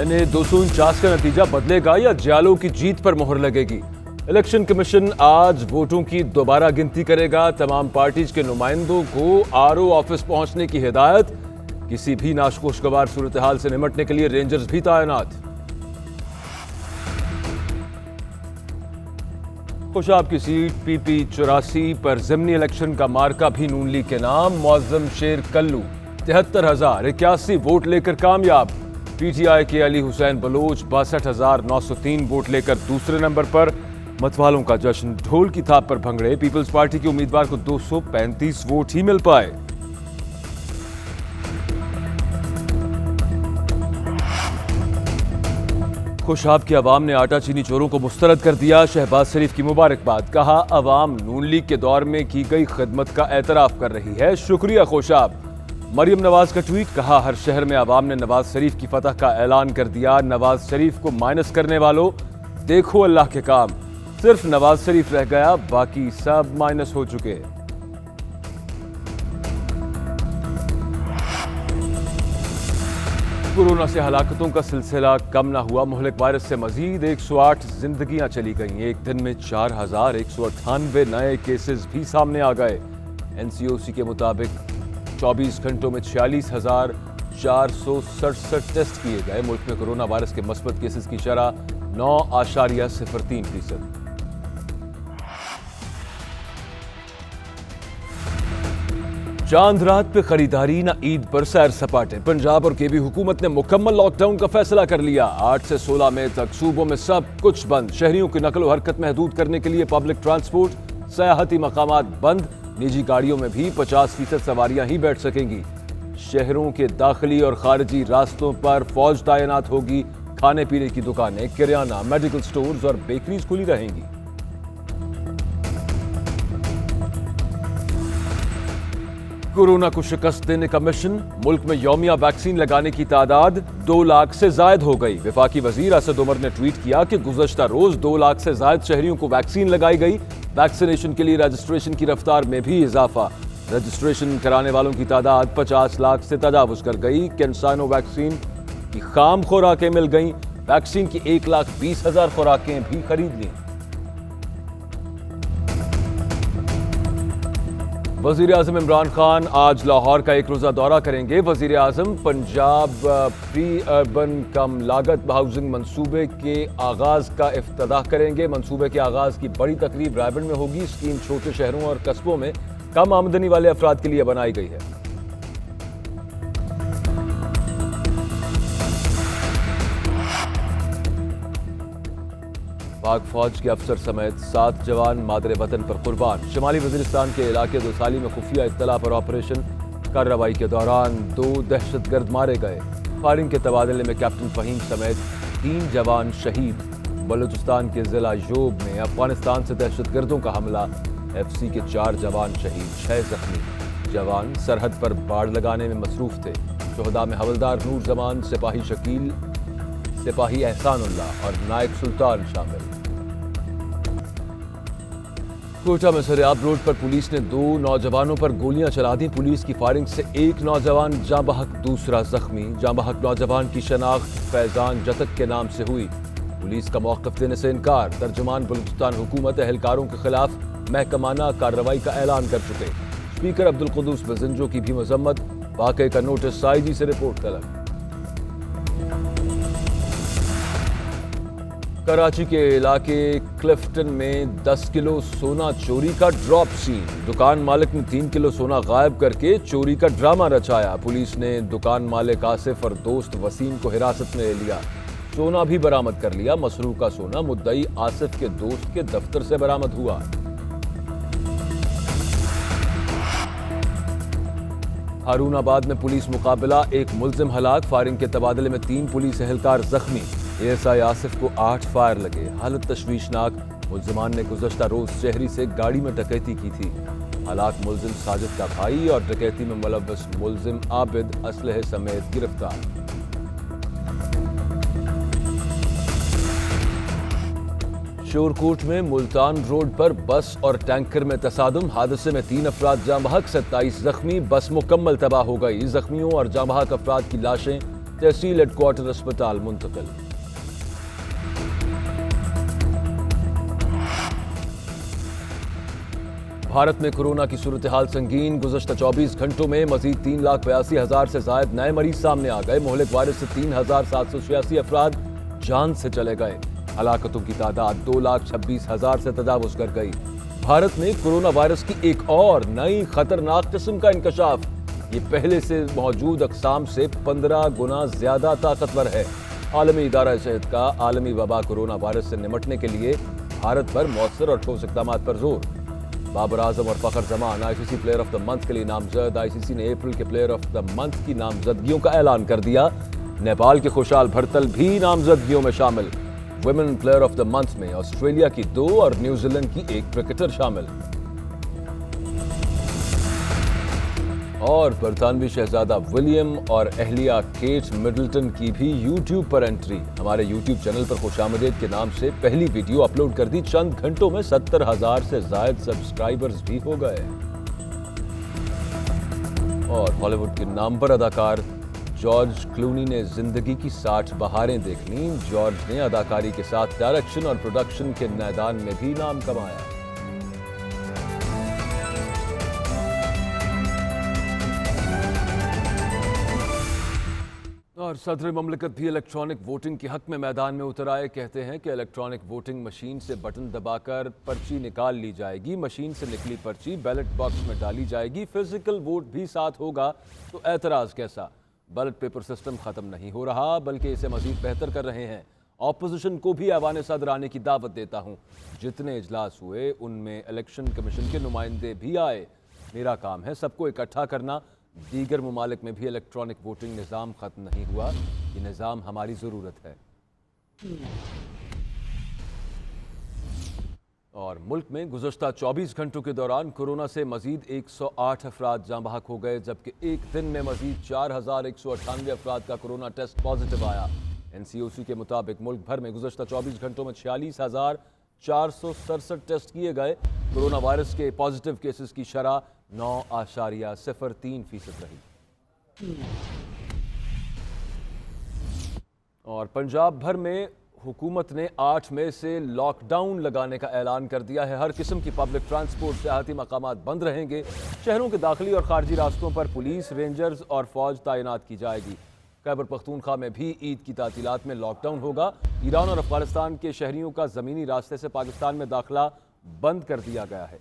यानी 249 का नतीजा बदलेगा या जियालो की जीत पर मोहर लगेगी? इलेक्शन कमीशन आज वोटों की दोबारा गिनती करेगा। तमाम पार्टीज के नुमाइंदों को आरओ ऑफिस पहुंचने की हिदायत। किसी भी नाखुशगवार सूरत हाल से निपटने के लिए रेंजर्स भी तैनात। खुशाब की सीट PP 84 पर ज़िमनी इलेक्शन का मार्का भी नून लीग के नाम। मुअज्जम शेर कल्लू 73,081 वोट लेकर कामयाब। PTI के अली हुसैन बलोच 62,903 वोट लेकर दूसरे नंबर पर। मतवालों का जश्न ढोल की थाप पर भंगड़े। पीपल्स पार्टी के उम्मीदवार को 235 वोट ही मिल पाए। खुशाब की अवाम ने आटा चीनी चोरों को मुस्तरद कर दिया। शहबाज शरीफ की मुबारकबाद। कहा अवाम नून लीग के दौर में की गई खिदमत का एतराफ कर रही है। शुक्रिया खुशाब। मरियम नवाज का ट्वीट। कहा हर शहर में अवाम ने नवाज शरीफ की फतह का ऐलान कर दिया। नवाज शरीफ को माइनस करने वालों, देखो अल्लाह के काम। सिर्फ नवाज शरीफ रह गया, बाकी सब माइनस हो चुके। कोरोना से हलाकतों का सिलसिला कम ना हुआ। मुहलिक वायरस से मजीद 108 जिंदगियां चली गईं। एक दिन में 4,198 नए केसेस भी सामने आ गए। NCOC के मुताबिक 24 घंटों में 46,467 टेस्ट किए गए। मुल्क में कोरोना वायरस के मस्बत केसेस की शरह 9.03%। चांद रात पे खरीदारी ना ईद पर सैर सपाटे। पंजाब और KB हुकूमत ने मुकम्मल लॉकडाउन का फैसला कर लिया। 8 से 16 मई तक सूबों में सब कुछ बंद। शहरियों की नकल व हरकत महदूद करने के लिए पब्लिक ट्रांसपोर्ट, सयाहती मकामात बंद। निजी गाड़ियों में भी 50% सवारियां ही बैठ सकेंगी। शहरों के दाखिली और खारिजी रास्तों पर फौज तैनात होगी। खाने पीने की दुकानें, किराना, मेडिकल स्टोर्स और बेकरीज खुली रहेंगी। कोरोना को शिकस्त देने का मिशन। मुल्क में यौमिया वैक्सीन लगाने की तादाद 2 लाख से जायद हो गई। वफाकी वजीर असद उमर ने ट्वीट किया कि गुज़श्ता रोज 2 लाख से जायद शहरियों को वैक्सीन लगाई गई। वैक्सीनेशन के लिए रजिस्ट्रेशन की रफ्तार में भी इजाफा। रजिस्ट्रेशन कराने वालों की तादाद 50 लाख से तजावुज कर गई। कैंसानो वैक्सीन की खाम खुराकें मिल गईं। वैक्सीन की 1,20,000 खुराकें भी खरीद ली। वजीर आजम इमरान खान आज लाहौर का एक रोजा दौरा करेंगे। वजीर आजम पंजाब प्री अर्बन कम लागत हाउसिंग मंसूबे के आगाज का इफ्तिताह करेंगे। मंसूबे के आगाज की बड़ी तकरीब रायबंड में होगी। स्कीम छोटे शहरों और कस्बों में कम आमदनी वाले अफराद के लिए बनाई गई है। पाक फौज के अफसर समेत 7 जवान मादरे वतन पर कुर्बान। शिमाली वजीरिस्तान के इलाके दोसाली में खुफिया इत्तला पर ऑपरेशन कार्रवाई के दौरान 2 दहशतगर्द मारे गए। फायरिंग के तबादले में कैप्टन फहीम समेत 3 जवान शहीद। बलूचिस्तान के जिला योब में अफगानिस्तान से दहशतगर्दों का हमला। FC के 4 जवान शहीद, 6 जख्मी। जवान सरहद पर बाड़ लगाने में मसरूफ थे। शोहदा में हवलदार नूर जमान, सिपाही शकील, सिपाही एहसानुल्लाह और नायक सुल्तान शामिल। कोटा में सरेआब रोड पर पुलिस ने 2 नौजवानों पर गोलियां चला दी। पुलिस की फायरिंग से एक नौजवान जाँ बहक, दूसरा जख्मी। जाँ बहक नौजवान की शनाख्त फैजान जतक के नाम से हुई। पुलिस का मौक़िफ़ देने से इनकार। तर्जुमान बलूचिस्तान हुकूमत एहलकारों के खिलाफ महकमाना कार्रवाई का ऐलान कर चुके। स्पीकर अब्दुल कुद्दूस बजिंजो की भी मजम्मत। वाक़े का नोटिस IG से रिपोर्ट तलब। कराची के इलाके क्लिफ्टन में 10 किलो सोना चोरी का ड्रॉप सीन। दुकान मालिक ने 3 किलो सोना गायब करके चोरी का ड्रामा रचाया। पुलिस ने दुकान मालिक आसिफ और दोस्त वसीम को हिरासत में ले लिया। सोना भी बरामद कर लिया। मसरूका सोना मुद्दई आसिफ के दोस्त के दफ्तर से बरामद हुआ। हारूनाबाद में पुलिस मुकाबला, एक मुल्जिम हलाक। फायरिंग के तबादले में 3 पुलिस एहलकार जख्मी। ASI आसिफ को 8 फायर लगे। हालत तशवीशनाक। मुल्जिमान ने गुज़श्ता रोज शहरी से गाड़ी में डकैती की थी। हलाक मुल्जिम साजिद का भाई और डकैती में मुलव्वस मुल्जिम आबिद असलहे समेत गिरफ्तार। शोरकोट में मुल्तान रोड पर बस और टैंकर में तसादुम। हादसे में 3 अफराद जाँ बहक, 27 जख्मी। बस मुकम्मल तबाह हो गई। जख्मियों और जाँ बहक अफराद की लाशें तहसील हेडक्वार्टर अस्पताल मुंतकिल। भारत में कोरोना की सूरत हाल संगीन। गुज़श्ता 24 घंटों में मजीद 3,82,000 से जायद नए मरीज सामने आ गए। मोहलिक वायरस से 3,786 अफराद जान से चले गए। हलाकतों की तादाद 2,26,000 से तजावुज कर गई। भारत में कोरोना वायरस की एक और नई खतरनाक किस्म का इंकशाफ। ये पहले से मौजूद अकसाम से 15 गुना ज्यादा ताकतवर है। आलमी इदारा सेहत का आलमी वबा कोरोना वायरस से निमटने के लिए भारत पर मौसर और ठोस इक़दाम पर जोर। बाबर आजम और Fakhar Zaman ICC player of the month के लिए नामजद। आईसीसी ने अप्रैल के प्लेयर ऑफ द मंथ की नामजदगियों का ऐलान कर दिया। नेपाल के खुशहाल भरतल भी नामजदगियों में शामिल। Women player of the month में ऑस्ट्रेलिया की 2 और न्यूजीलैंड की 1 क्रिकेटर शामिल। और बरतानवी शहजादा विलियम और अहलिया केट मिडल्टन की भी यूट्यूब पर एंट्री। हमारे यूट्यूब चैनल पर खुशामदीद के नाम से पहली वीडियो अपलोड कर दी। चंद घंटों में 70,000 से जायद सब्सक्राइबर्स भी हो गए। और हॉलीवुड के नामवर अदाकार जॉर्ज क्लूनी ने जिंदगी की 60 बहारें देख लीं। जॉर्ज ने अदाकारी के साथ डायरेक्शन और प्रोडक्शन के मैदान में भी नाम कमाया। और सदर ममलिकत भी इलेक्ट्रॉनिक वोटिंग के हक में मैदान में उतर आए। कहते हैं कि इलेक्ट्रॉनिक वोटिंग मशीन से बटन दबाकर पर्ची निकाल ली जाएगी। मशीन से निकली पर्ची बैलेट बॉक्स में डाली जाएगी। फिजिकल वोट भी साथ होगा तो एतराज़ कैसा। बैलेट पेपर सिस्टम ख़त्म नहीं हो रहा बल्कि इसे मज़ीद बेहतर कर रहे हैं। ऑपोजिशन को भी ऐवान सदर आने की दावत देता हूँ। जितने इजलास हुए उनमें इलेक्शन कमीशन के नुमाइंदे भी आए। मेरा काम है सबको इकट्ठा करना। दीगर ममालिक में भी इलेक्ट्रॉनिक वोटिंग निज़ाम ख़त्म नहीं हुआ। ये निज़ाम हमारी ज़रूरत है। और मुल्क में गुज़श्ता 24 घंटों के दौरान कोरोना से मजीद 108 अफराद जाँ बहक हो गए, जबकि एक दिन में मजीद 4,198 अफराद का कोरोना टेस्ट पॉजिटिव आया। NCOC के मुताबिक मुल्क भर में गुज़श्ता 24 घंटों में 46,467 टेस्ट किए गए। कोरोना वायरस के पॉजिटिव केसेस की शरह 9.03% रही। और पंजाब भर में हुकूमत ने 8 मई से लॉकडाउन लगाने का ऐलान कर दिया है। हर किस्म की पब्लिक ट्रांसपोर्ट सियाहती मकामात बंद रहेंगे। शहरों के दाखिली और खारजी रास्तों पर पुलिस, रेंजर्स और फौज तैनात की जाएगी। खैबर पख्तूनख्वा में भी ईद की तातीलात में लॉकडाउन होगा। ईरान और अफगानिस्तान के शहरियों का ज़मीनी रास्ते से पाकिस्तान में दाखिला बंद कर दिया गया है।